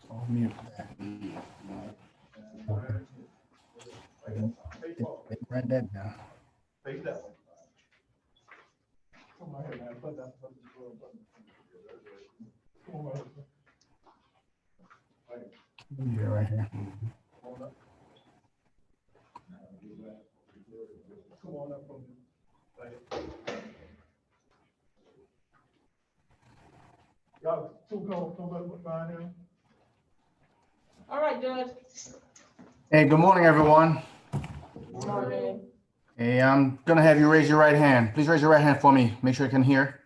I'll mute that. They read that down. Yeah, right here. All right, Judge. Hey, good morning, everyone. Good morning. Hey, I'm gonna have you raise your right hand. Please raise your right hand for me. Make sure I can hear.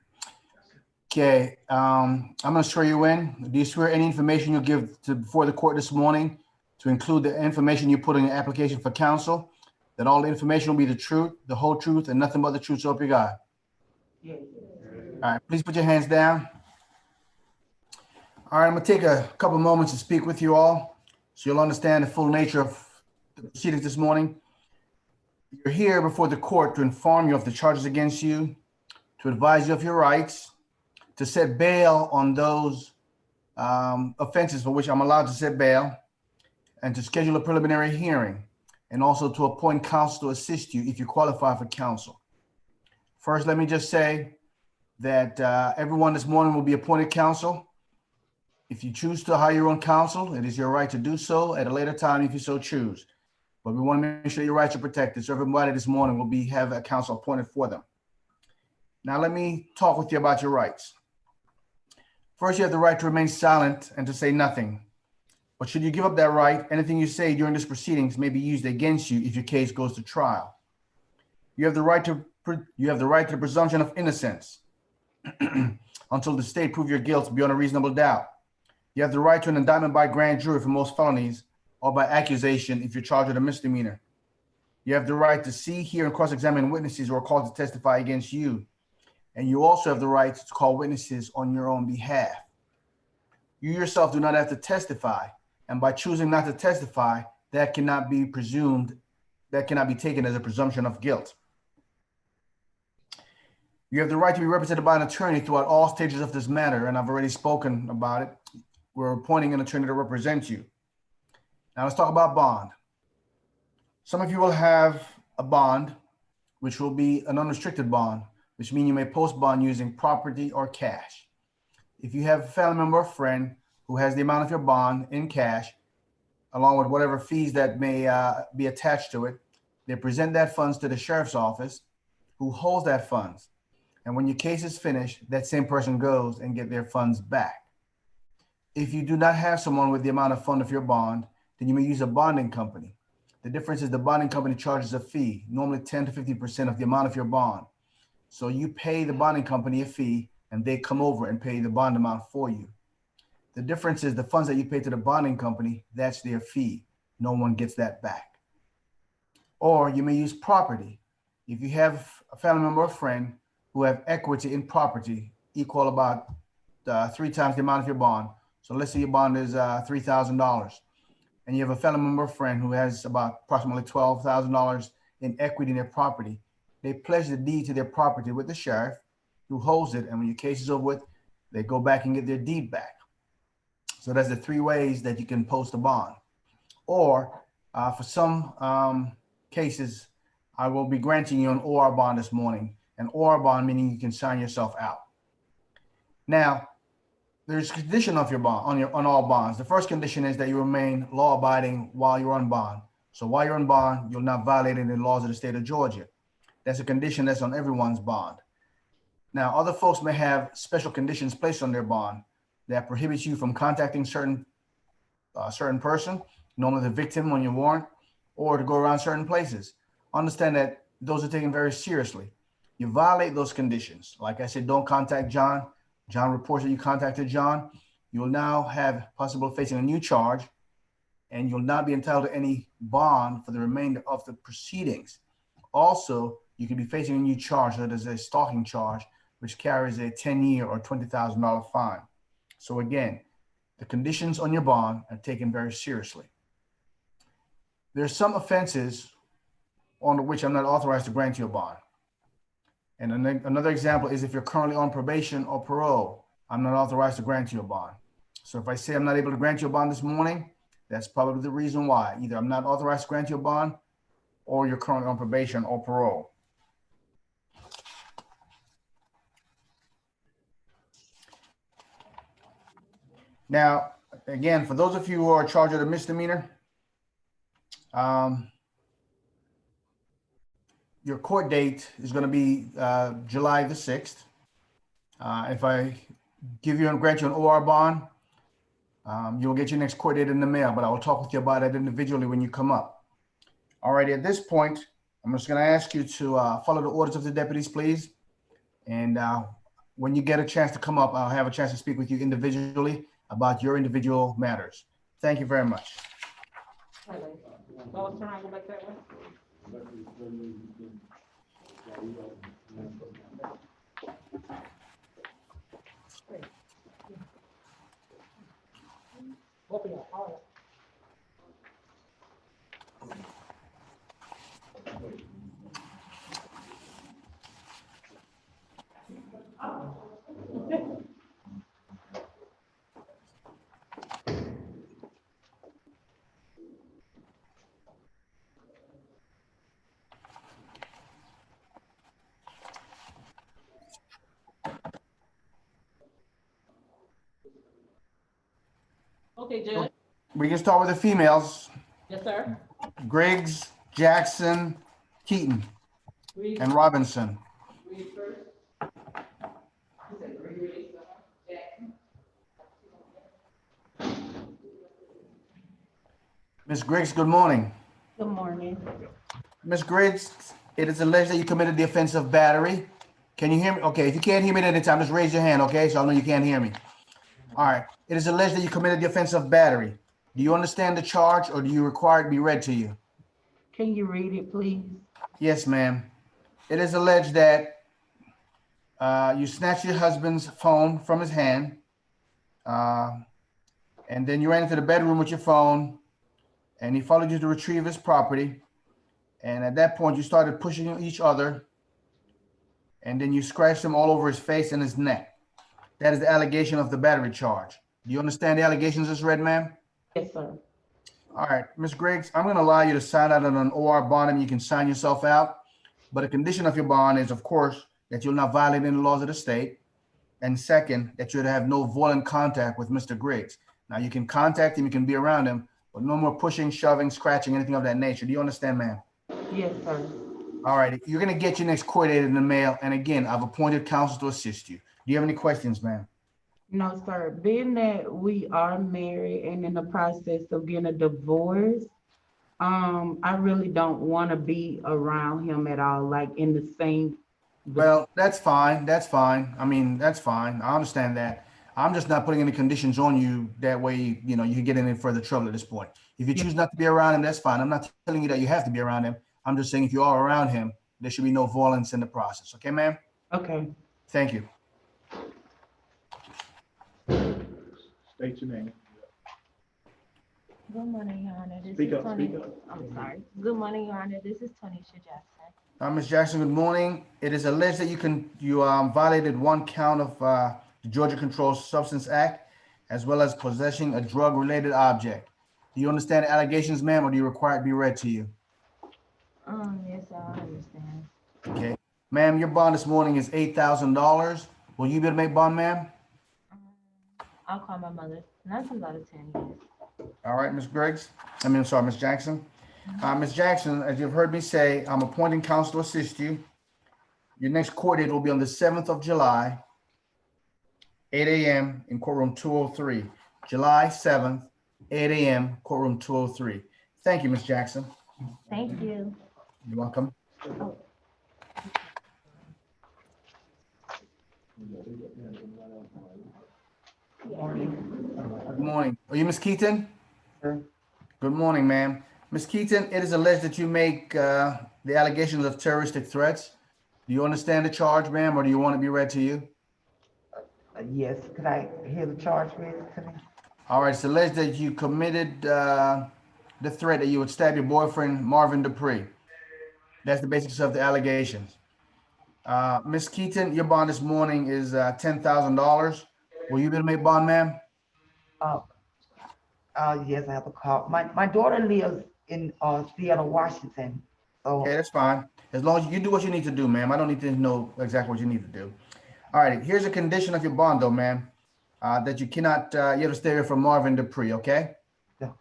Okay, I'm gonna swear you in. Do you swear any information you'll give before the court this morning to include the information you put in your application for counsel, that all the information will be the truth, the whole truth, and nothing but the truth, so help you God? Yes. All right, please put your hands down. All right, I'm gonna take a couple moments to speak with you all so you'll understand the full nature of the proceedings this morning. You're here before the court to inform you of the charges against you, to advise you of your rights, to set bail on those offenses for which I'm allowed to set bail, and to schedule a preliminary hearing, and also to appoint counsel to assist you if you qualify for counsel. First, let me just say that everyone this morning will be appointed counsel. If you choose to hire your own counsel, it is your right to do so at a later time if you so choose. But we want to make sure your rights are protected. So everybody this morning will have a counsel appointed for them. Now let me talk with you about your rights. First, you have the right to remain silent and to say nothing. But should you give up that right, anything you say during this proceedings may be used against you if your case goes to trial. You have the right to the presumption of innocence until the state prove your guilt beyond a reasonable doubt. You have the right to an indictment by grand jury for most felonies or by accusation if you're charged with a misdemeanor. You have the right to see, hear, and cross-examine witnesses who are called to testify against you. And you also have the right to call witnesses on your own behalf. You yourself do not have to testify, and by choosing not to testify, that cannot be taken as a presumption of guilt. You have the right to be represented by an attorney throughout all stages of this matter, and I've already spoken about it. We're appointing an attorney to represent you. Now let's talk about bond. Some of you will have a bond, which will be an unrestricted bond, which means you may post bond using property or cash. If you have a family member or friend who has the amount of your bond in cash, along with whatever fees that may be attached to it, they present that funds to the sheriff's office, who holds that funds. And when your case is finished, that same person goes and get their funds back. If you do not have someone with the amount of fund of your bond, then you may use a bonding company. The difference is the bonding company charges a fee, normally 10 to 50% of the amount of your bond. So you pay the bonding company a fee and they come over and pay the bond amount for you. The difference is the funds that you pay to the bonding company, that's their fee. No one gets that back. Or you may use property. If you have a family member or friend who have equity in property equal about 3 times the amount of your bond. So let's say your bond is $3,000 and you have a family member or friend who has about approximately $12,000 in equity in their property. They pledge the deed to their property with the sheriff who holds it. And when your case is over with, they go back and get their deed back. So that's the 3 ways that you can post a bond. Or for some cases, I will be granting you an OR bond this morning. An OR bond meaning you can sign yourself out. Now, there's a condition of your bond on all bonds. The first condition is that you remain law-abiding while you're on bond. So while you're on bond, you'll not violate any laws of the state of Georgia. That's a condition that's on everyone's bond. Now, other folks may have special conditions placed on their bond that prohibits you from contacting certain person, normally the victim on your warrant, or to go around certain places. Understand that those are taken very seriously. You violate those conditions. Like I said, don't contact John. John reports that you contacted John. You will now have possible facing a new charge, and you'll not be entitled to any bond for the remainder of the proceedings. Also, you could be facing a new charge that is a stalking charge, which carries a 10-year or $20,000 fine. So again, the conditions on your bond are taken very seriously. There's some offenses on which I'm not authorized to grant you a bond. And another example is if you're currently on probation or parole. I'm not authorized to grant you a bond. So if I say I'm not able to grant you a bond this morning, that's probably the reason why. Either I'm not authorized to grant you a bond, or you're currently on probation or parole. Now, again, for those of you who are charged with a misdemeanor, your court date is going to be July the 6th. If I give you and grant you an OR bond, you'll get your next court date in the mail, but I will talk with you about it individually when you come up. Alrighty, at this point, I'm just going to ask you to follow the orders of the deputies, please. And when you get a chance to come up, I'll have a chance to speak with you individually about your individual matters. Thank you very much. Okay, Judge. We can start with the females. Yes, sir. Griggs, Jackson, Keaton, Read, and Robinson. read first. You said read, Jackson. Ms. Griggs, good morning. Good morning. Ms. Griggs, it is alleged that you committed the offense of battery. Can you hear me? Okay, if you can't hear me at any time, just raise your hand, okay? So I know you can't hear me. All right. It is alleged that you committed the offense of battery. Do you understand the charge, or do you require it to be read to you? Can you read it, please? Yes, ma'am. It is alleged that you snatched your husband's phone from his hand, and then you ran into the bedroom with your phone, and he followed you to retrieve his property. And at that point, you started pushing each other, and then you scratched him all over his face and his neck. That is the allegation of the battery charge. Do you understand the allegations as read, ma'am? Yes, sir. All right, Ms. Griggs, I'm going to allow you to sign out on an OR bond, and you can sign yourself out. But a condition of your bond is, of course, that you'll not violate any laws of the state. And second, that you'll have no violent contact with Mr. Griggs. Now, you can contact him, you can be around him, but no more pushing, shoving, scratching, anything of that nature. Do you understand, ma'am? Yes, sir. All right, you're going to get your next court date in the mail. And again, I've appointed counsel to assist you. Do you have any questions, ma'am? No, sir. Being that we are married and in the process of getting a divorce, I really don't want to be around him at all, like in the same. Well, that's fine. That's fine. I mean, that's fine. I understand that. I'm just not putting any conditions on you. That way, you can get in any further trouble at this point. If you choose not to be around him, that's fine. I'm not telling you that you have to be around him. I'm just saying if you are around him, there should be no violence in the process. Okay, ma'am? Okay. Thank you. State your name. Good morning, Your Honor. This Speak is up, Tony. speak up. I'm sorry. Good morning, Your Honor. This is Tanisha Jackson. Ms. Jackson, good morning. It is alleged that you violated one count of the Georgia Controlled Substance Act, as well as possessing a drug-related object. Do you understand the allegations, ma'am, or do you require it to be read to you? Yes, I understand. Okay. Ma'am, your bond this morning is $8,000. Will you be able to make bond, ma'am? I'll call my mother. That's about 10 years. All right, Ms. Griggs. Sorry, Ms. Jackson. Ms. Jackson, as you've heard me say, I'm appointing counsel to assist you. Your next court date will be on the 7th of July, 8 a.m. in courtroom 203. July 7th, 8 a.m., courtroom 203. Thank you, Ms. Jackson. Thank you. You're welcome. Good morning. Are you Ms. Keaton? Sir. Good morning, ma'am. Ms. Keaton, it is alleged that you make the allegations of terroristic threats. Do you understand the charge, ma'am, or do you want it to be read to you? Yes, could I hear the charge read to me? All right, it's alleged that you committed the threat that you would stab your boyfriend, Marvin Dupree. That's the basics of the allegations. Ms. Keaton, your bond this morning is $10,000. Will you be able to make bond, ma'am? Yes, I have a call. My daughter lives in, Seattle, Washington. Okay, So, that's fine. As long as you do what you need to do, ma'am. I don't need to know exactly what you need to do. All right, here's a condition of your bond though, ma'am. That you cannot, you have to stay here for Marvin Dupree, okay? okay.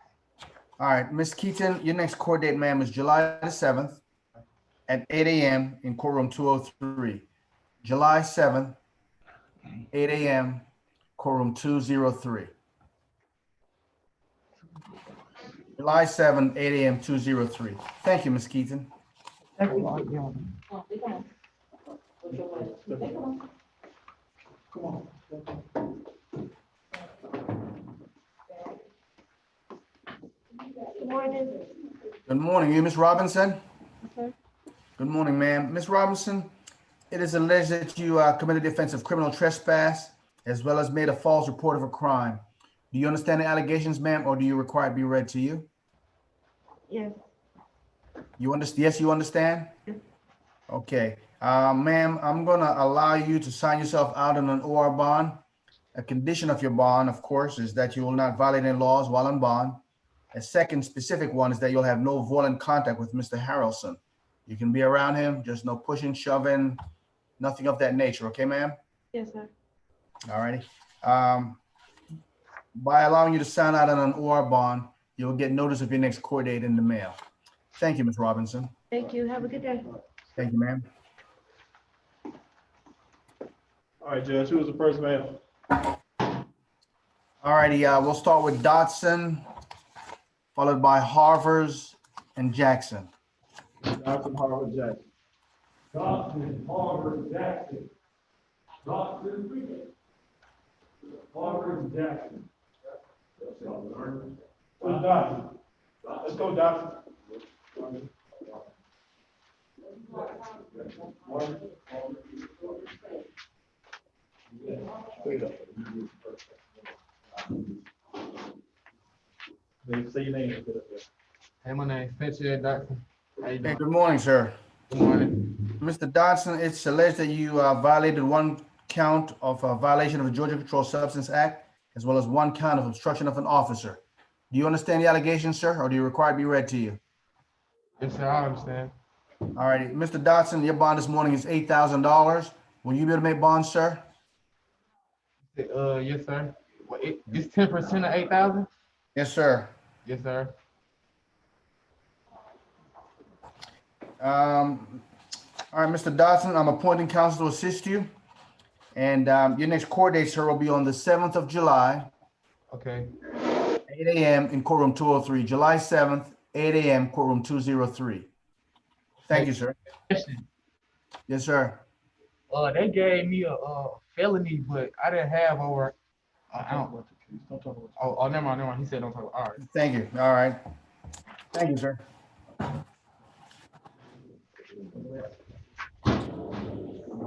All right, Ms. Keaton, your next court date, ma'am, is July the 7th at 8 a.m. in courtroom 203. July 7th, 8 a.m., courtroom 203. July 7th, 8 a.m., 203. Thank you, Ms. Keaton. Thank you, Your Honor. Oh, they come on. What's your way? They come on. Come on. Good morning. You, Ms. Robinson? Okay. Good morning, ma'am. Ms. Robinson, it is alleged that you committed the offense of criminal trespass as well as made a false report of a crime. Do you understand the allegations, ma'am, or do you require it be read to you? Yes. You understand? Yes, you understand? Yes. Okay. Ma'am, I'm going to allow you to sign yourself out on an OR bond. A condition of your bond, of course, is that you will not violate any laws while on bond. A second specific one is that you'll have no violent contact with Mr. Harrelson. You can be around him, just no pushing, shoving, nothing of that nature. Okay, ma'am? Yes, sir. All righty. By allowing you to sign out on an OR bond, you'll get notice of your next court date in the mail. Thank you, Ms. Robinson. Thank you. Have a good day. Thank you, ma'am. All right, Judge, who was the first man? All righty, we'll start with Dodson, followed by Harvers and Jackson. Dodson, Harvard, Jackson. Dodson, Harvard, Jackson. Dodson, Harvard, Jackson. Who's Dodson? Let's go, Dodson. Say your name. Hey, my name's Spencer Dodson. How you Hey, doing? good morning, sir. Good morning. Mr. Dodson, it's alleged that you violated one count of a violation of the Georgia Controlled Substance Act, as well as one count of obstruction of an officer. Do you understand the allegations, sir, or do you require it to be read to you? Yes, sir, I understand. All righty, Mr. Dodson, your bond this morning is $8,000. Will you be able to make bonds, sir? Yes, sir. Well, it's 10% of 8,000? Yes, sir. Yes, sir. All right, Mr. Dodson, I'm appointing counsel to assist you. And your next court date, sir, will be on the 7th of July, Okay. 8 a.m. in courtroom 203. July 7th, 8 a.m. courtroom 203. Thank you, sir. Question. Yes, sir. They gave me a felony, but I didn't have over. I don't. Don't talk about Oh, never mind, never mind. He said don't talk. All right. Thank you. All right. Thank you, sir.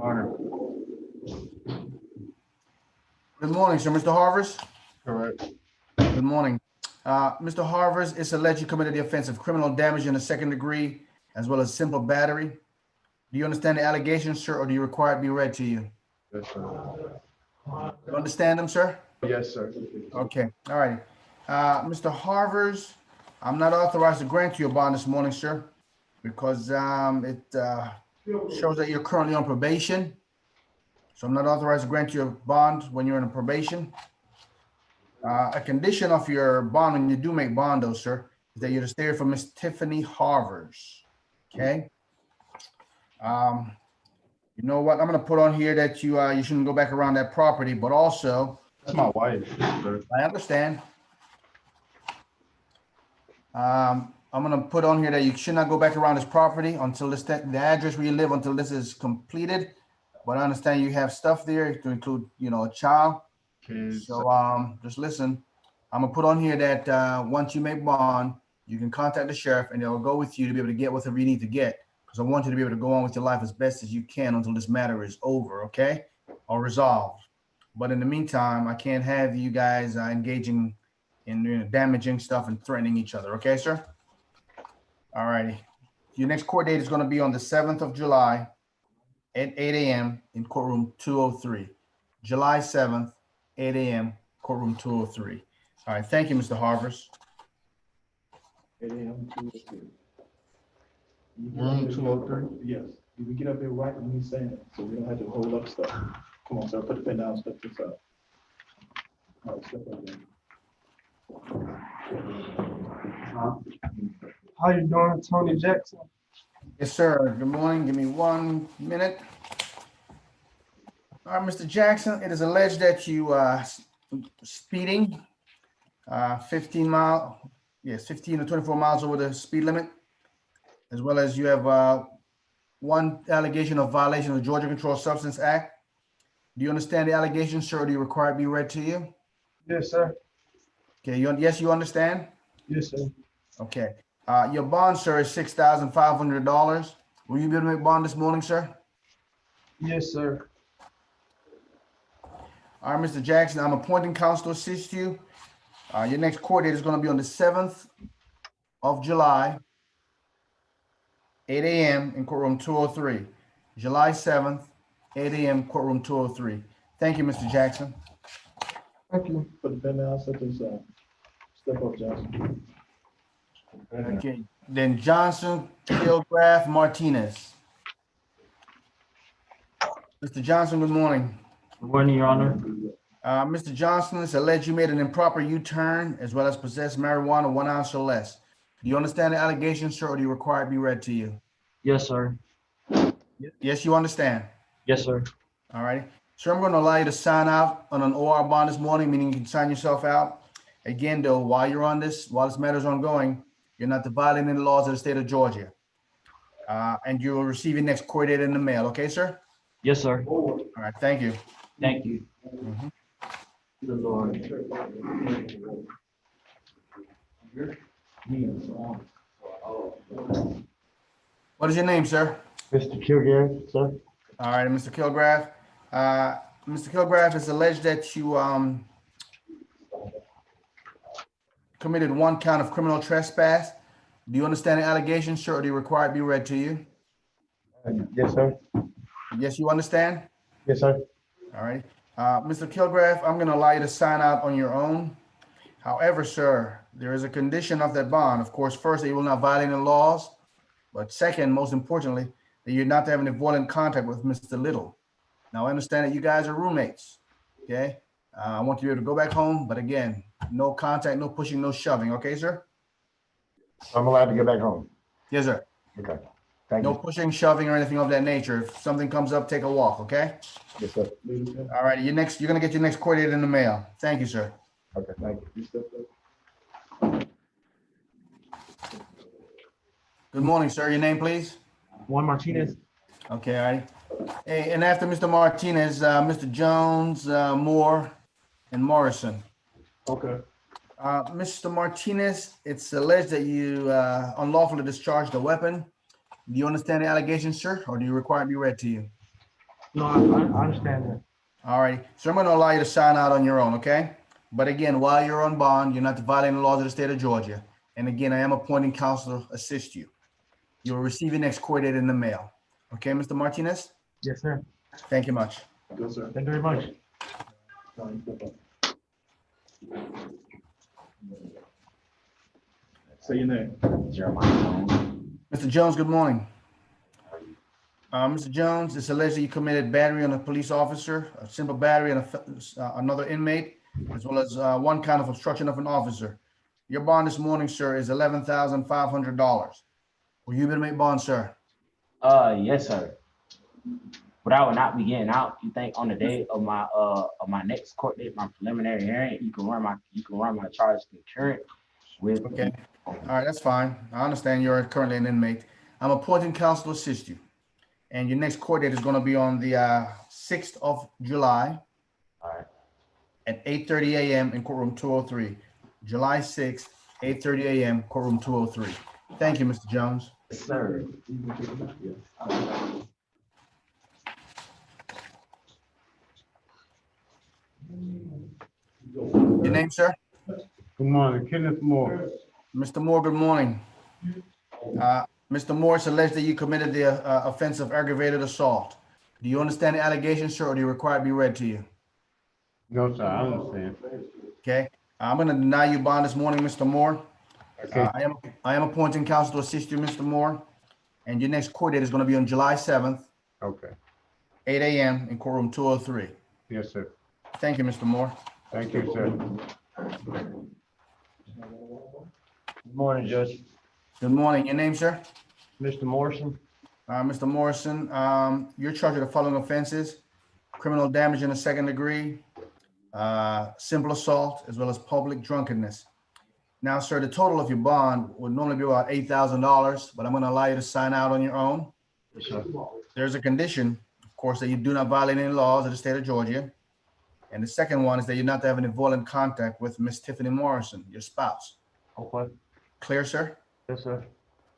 Honor. Good morning, sir. Mr. Harvers? Correct. Good morning. Mr. Harvers, it's alleged you committed the offense of criminal damage in the second degree, as well as simple battery. Do you understand the allegations, sir, or do you require it to be read to you? Yes, sir. You understand them, sir? Yes, sir. Okay, all right. Mr. Harvers, I'm not authorized to grant you a bond this morning, sir, because it shows that you're currently on probation. So I'm not authorized to grant you a bond when you're in a probation. A condition of your bond when you do make bond, though, sir, is that you're to stay here for Miss Tiffany Harvers. Okay. You know what? I'm going to put on here that you shouldn't go back around that property, but also That's my wife. Sir. I understand. I'm going to put on here that you should not go back around this property until this the address where you live until this is completed. But I understand you have stuff there to include, a child. Kids. So just listen. I'm gonna put on here that once you make bond, you can contact the sheriff and they'll go with you to be able to get whatever you need to get. Because I want you to be able to go on with your life as best as you can until this matter is over, okay? Or resolved. But in the meantime, I can't have you guys engaging in damaging stuff and threatening each other, okay, sir? All righty. Your next court date is going to be on the 7th of July at 8 a.m. in courtroom 203. July 7th, 8 a.m., courtroom 203. All right, thank you, Mr. Harvers. 8 a.m. 203. Room 203. Yes, you can get up there right when he's saying it, so we don't have to hold up stuff. Come on, sir, put the pen down, step this up. All right, step up there. How you doing, Tony Jackson? Yes, sir. Good morning. Give me 1 minute. All right, Mr. Jackson, it is alleged that you speeding 15 to 24 miles over the speed limit, as well as you have one allegation of violation of the Georgia Controlled Substance Act. Do you understand the allegation, sir, or do you require it be read to you? Yes, sir. Okay, yes, you understand? Yes, sir. Okay. Your bond, sir, is $6,500. Will you be able to make bond this morning, sir? Yes, sir. All right, Mr. Jackson, I'm appointing counsel to assist you. Your next court date is going to be on the 7th of July, 8 a.m. in courtroom 203. July 7th, 8 a.m. courtroom 203. Thank you, Mr. Jackson. Thank you. Put the pen down, step this up. Step up, Johnson. Okay, then Johnson, Kilgraf, Martinez. Mr. Johnson, good morning. Good morning, Your Honor. Mr. Johnson, it's alleged you made an improper U-turn as well as possessed marijuana 1 ounce or less. Do you understand the allegation, sir, or do you require it be read to you? Yes, sir. Yes, you understand. Yes, sir. All right. Sir, I'm going to allow you to sign out on an OR bond this morning, meaning you can sign yourself out. Again, though, while this matter is ongoing, you're not violating the laws of the state of Georgia. And you will receive your next court date in the mail. Okay, sir? Yes, sir. All right. Thank you. Thank you. Mhm. What is your name, sir? Mr. Kilgraf, sir. All right, Mr. Kilgraf. Mr. Kilgraf, it's alleged that you committed 1 count of criminal trespass. Do you understand the allegation, sir, or do you require it be read to you? Yes, sir. Yes, you understand? Yes, sir. All right. Mr. Kilgraf, I'm going to allow you to sign out on your own. However, sir, there is a condition of that bond. Of course, first, that you will not violate the laws. But second, most importantly, that you're not to have any violent contact with Mr. Little. Now, I understand that you guys are roommates, okay? I want you to be able to go back home, but again, no contact, no pushing, no shoving, okay, sir? I'm allowed to go back home. Yes, sir. Okay. Thank No you. pushing, shoving, or anything of that nature. If something comes up, take a walk, okay? Yes, sir. All right, you're going to get your next court date in the mail. Thank you, sir. Okay, thank you. You step up. Good morning, sir. Your name, please? Juan Martinez. Okay, all right. Hey, and after Mr. Martinez, Mr. Jones, Moore, and Morrison. Okay. Mr. Martinez, it's alleged that you unlawfully discharged a weapon. Do you understand the allegation, sir, or do you require it to be read to you? No, I understand that. All right, so I'm going to allow you to sign out on your own, okay? But again, while you're on bond, you're not violating the laws of the state of Georgia. And again, I am appointing counsel to assist you. You will receive your next court date in the mail. Okay, Mr. Martinez? Yes, sir. Thank you much. Good, sir. Thank you very much. Johnny, step up. Say your name. Mr. Jones, good morning. Mr. Jones, it's alleged that you committed battery on a police officer, a simple battery on another inmate, as well as 1 count of obstruction of an officer. Your bond this morning, sir, is $11,500. Will you be able to make bond, sir? Yes, sir. But I will not be getting out. You think on the day of my next court date, my preliminary hearing, you can run my charge concurrent with. Okay. All right, that's fine. I understand you're currently an inmate. I'm appointing counsel to assist you. And your next court date is going to be on the 6th of July. All right. At 8:30 a.m. in courtroom 203. July 6th, 8:30 a.m. courtroom 203. Thank you, Mr. Jones. Yes, sir. Your name, sir? Good morning, Kenneth Moore. Mr. Moore, good morning. Mr. Moore, it's alleged that you committed the offense of aggravated assault. Do you understand the allegation, sir, or do you require it to be read to you? No, sir, I understand. Okay, I'm gonna deny you bond this morning, Mr. Moore. Okay, I am appointing counsel to assist you, Mr. Moore. And your next court date is gonna be on July 7th, okay. 8 a.m. in courtroom 203. Yes, sir. Thank you, Mr. Moore. Thank you, sir. Good morning, Judge. Good morning. Your name, sir? Mr. Morrison. Mr. Morrison, you're charged with the following offenses: criminal damage in the second degree, simple assault, as well as public drunkenness. Now, sir, the total of your bond would normally be about $8,000, but I'm going to allow you to sign out on your own. Yes, sir. There's a condition, of course, that you do not violate any laws of the state of Georgia. And the second one is that you're not to have any violent contact with Miss Tiffany Morrison, your spouse. Okay. Clear, sir? Yes, sir.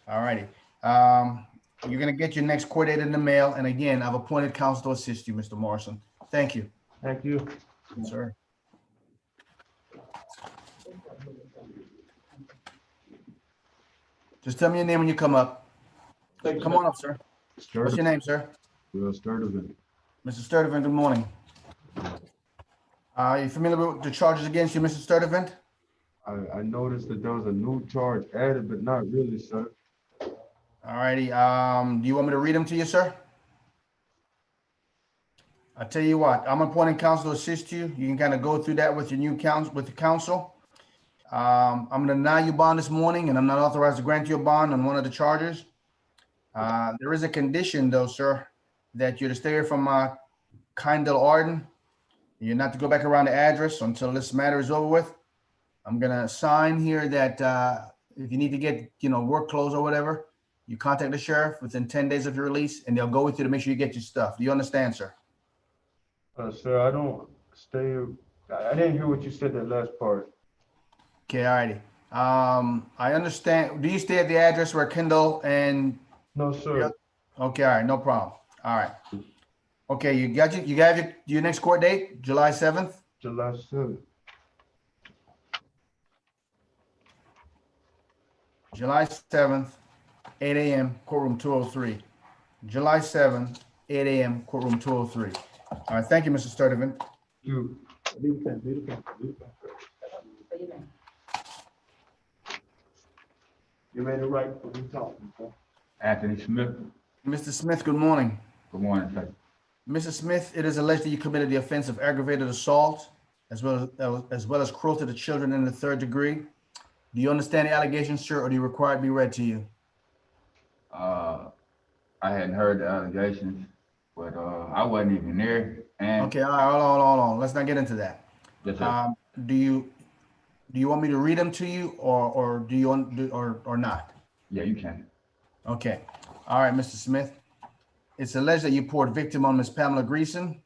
All righty. You're going to get your next court date in the mail. And again, I've appointed counsel to assist you, Mr. Morrison. Thank you. Thank you. Yes, sir. Just tell me your name when you come up. Come on up, sir. What's your name, sir? Sturdivant. Mr. Sturdivant, good morning. Are you familiar with the charges against you, Mr. Sturdivant? I noticed that there was a new charge added, but not really, sir. All righty. Do you want me to read them to you, sir? I tell you what, I'm appointing counsel to assist you. You can kind of go through that with your new counsel, with the counsel. I'm going to deny you bond this morning, and I'm not authorized to grant you a bond on one of the charges. There is a condition, though, sir, that you're to stay here from Kindle Arden. You're not to go back around the address until this matter is over with. I'm going to sign here that if you need to get, work clothes or whatever, you contact the sheriff within 10 days of your release, and they'll go with you to make sure you get your stuff. Do you understand, sir? Sir, I don't stay. I didn't hear what you said that last part. Okay, all righty. I understand. Do you stay at the address where Kendall and? No, sir. Okay, all right, no problem. All right. Okay, you got your next court date, July 7th? July 7th. July 7th, 8 a.m., courtroom 203. July 7th, 8 a.m., courtroom 203. All right, thank you, Mr. Sturdivant. You. Leave the pen, leave the pen, leave the pen. Say your name. You ready to write what we talking, sir? Anthony Smith. Mr. Smith, good morning. Good morning, sir. Mr. Smith, it is alleged that you committed the offense of aggravated assault as well as cruelty to children in the third degree. Do you understand the allegations, sir, or do you require it to be read to you? I hadn't heard the allegations, but I wasn't even there. And Okay, all right, hold on. Let's not get into that. yes, sir. Do you want me to read them to you, or do you want or not? Yeah, you can. Okay. All right, Mr. Smith. It's alleged that you poured victim on Miss Pamela Greason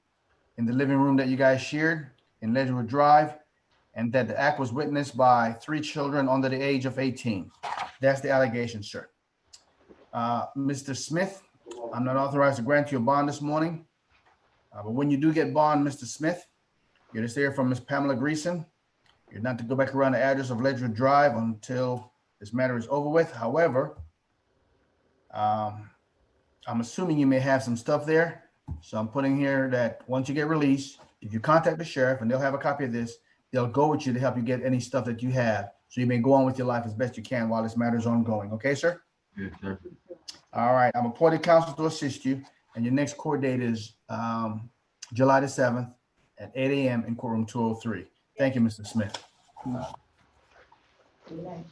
in the living room that you guys shared in Ledgewood Drive, and that the act was witnessed by 3 children under the age of 18. That's the allegation, sir. Mr. Smith, I'm not authorized to grant you a bond this morning, but when you do get bond, Mr. Smith, you're to stay here from Miss Pamela Greason. You're not to go back around the address of Ledgewood Drive until this matter is over with. However, I'm assuming you may have some stuff there. So I'm putting here that once you get released, if you contact the sheriff and they'll have a copy of this, they'll go with you to help you get any stuff that you have. So you may go on with your life as best you can while this matter is ongoing. Okay, sir? Yes, sir. All right. I'm appointed counsel to assist you. And your next court date is July the 7th at 8 a.m. in courtroom 203. Thank you, Mr. Smith. Say your name.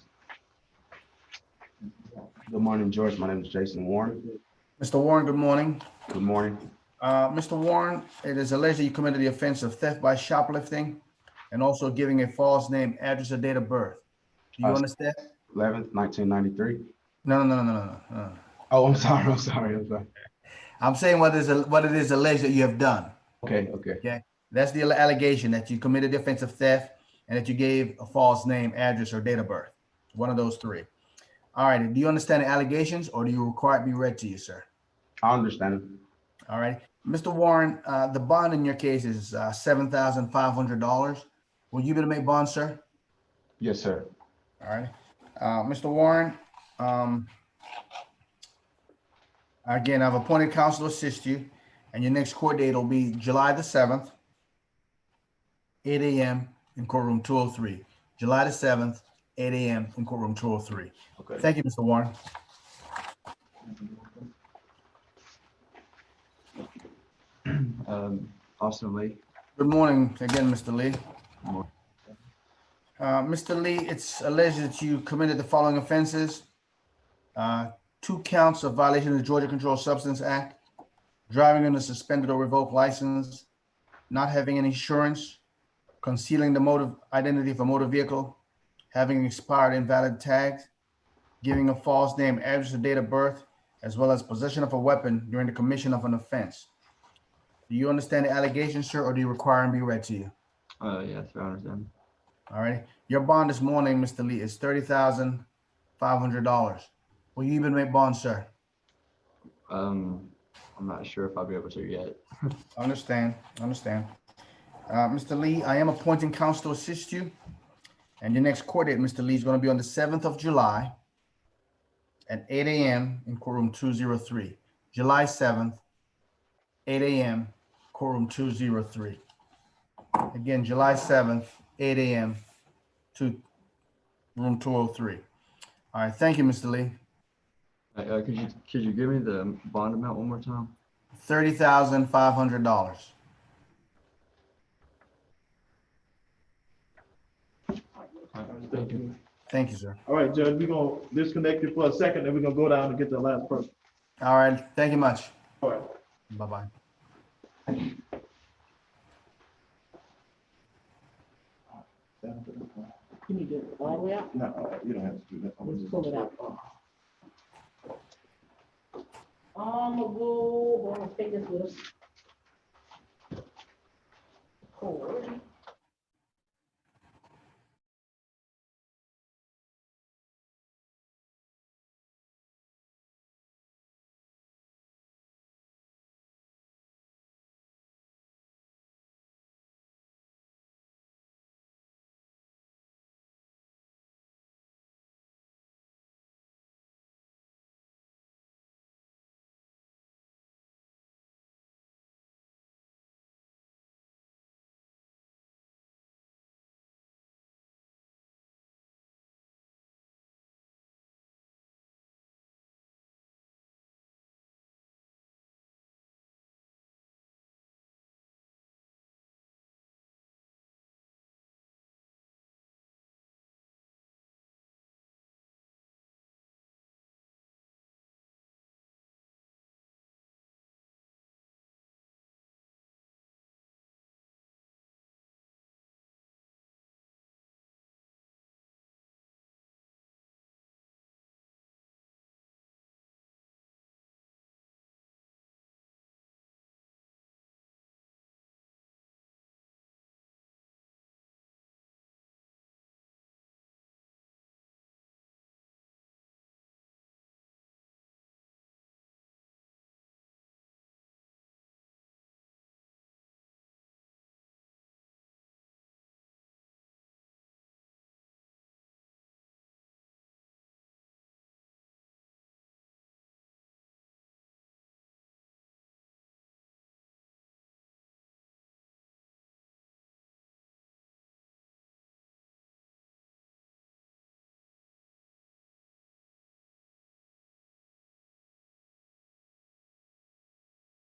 Good morning, George. My name is Jason Warren. Mr. Warren, good morning. Good morning. Mr. Warren, it is alleged that you committed the offense of theft by shoplifting and also giving a false name, address, or date of birth. Do you understand? 11th, 1993. No. Oh, I'm sorry. I'm saying what it is alleged that you have done. Okay. That's the allegation that you committed the offense of theft and that you gave a false name, address, or date of birth. One of those 3. All right. Do you understand the allegations, or do you require it to be read to you, sir? I understand it. All right. Mr. Warren, the bond in your case is $7,500. Will you be able to make bond, sir? Yes, sir. All right. Mr. Warren, again, I've appointed counsel to assist you, and your next court date will be July the 7th 8 a.m. in courtroom 203. July the 7th, 8 a.m. in courtroom 203. Okay. Thank you, Mr. Warren. Austin Lee. Good morning again, Mr. Lee. Mr. Lee, it's alleged that you committed the following offenses. 2 counts of violation of the Georgia Controlled Substance Act, driving under suspended or revoked license, not having any insurance, concealing the motive identity of a motor vehicle, having expired invalid tags, giving a false name, address, or date of birth, as well as possession of a weapon during the commission of an offense. Do you understand the allegation, sir, or do you require them to be read to you? Yes, I understand. All right. Your bond this morning, Mr. Lee, is $30,500. Will you even make bond, sir? I'm not sure if I'll be able to yet. Understand. Mr. Lee, I am appointing counsel to assist you. And your next court date, Mr. Lee, is going to be on the 7th of July at 8 a.m. in courtroom 203. July 7th, 8 a.m., courtroom 203. Again, July 7th, 8 a.m. to room 203. All right. Thank you, Mr. Lee. Could you give me the bond amount one more time? $30,500. Thank you. Thank you, sir. All right, Judge, we're gonna disconnect you for a second, then we're gonna go down and get the last person. All right. Thank you much. All right. Bye-bye. You need to all the way out? No, you don't have to do that. I'm Let's just- pull it out. I'm gonna go, take this with us. Cord.